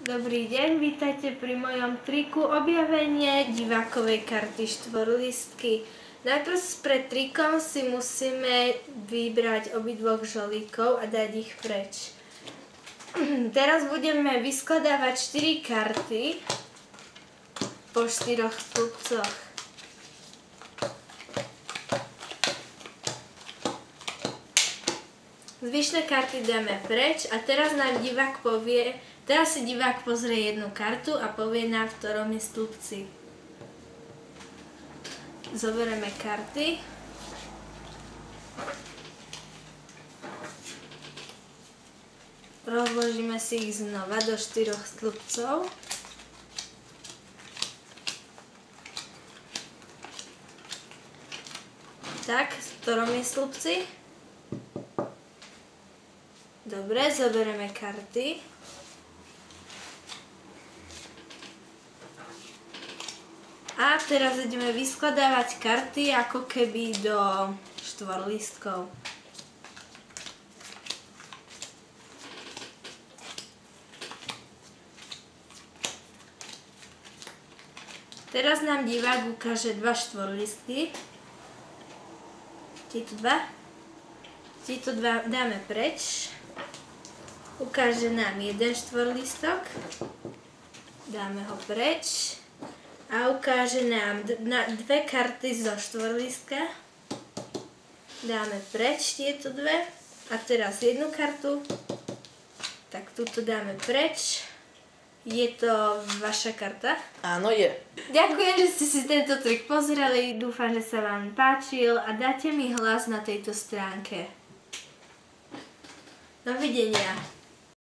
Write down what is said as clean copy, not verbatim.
Dobrý deň, vítajte pri mojom triku objavenie divákovej karty štvorlistky. Najprv pred trikom si musíme vybrať obidvoch žolíkov a dať ich preč. Teraz budeme vyskladávať 4 karty po 4 stĺpcoch. Zvyšné karty dáme preč a teraz nám divák povie, teraz si divák pozrie jednu kartu a povie nám, v ktorom je stĺpci. Zoberieme karty. Rozložíme si ich znova do 4 stĺpcov. Tak, v ktorom je stĺpci? Dobre, zoberieme karty. A teraz ideme vyskladávať karty ako keby do štvorlistkov. Teraz nám divák ukáže 2 štvorlistky. Tieto 2 dáme preč. Ukáže nám jeden štvorlistok. Dáme ho preč. A ukáže nám 2 karty zo štvorlistka. Dáme preč tieto 2. A teraz jednu kartu. Tak túto dáme preč. Je to vaša karta? Áno, je. Ďakujem, že ste si tento trik pozreli. Dúfam, že sa vám páčil a dáte mi hlas na tejto stránke. Dovidenia.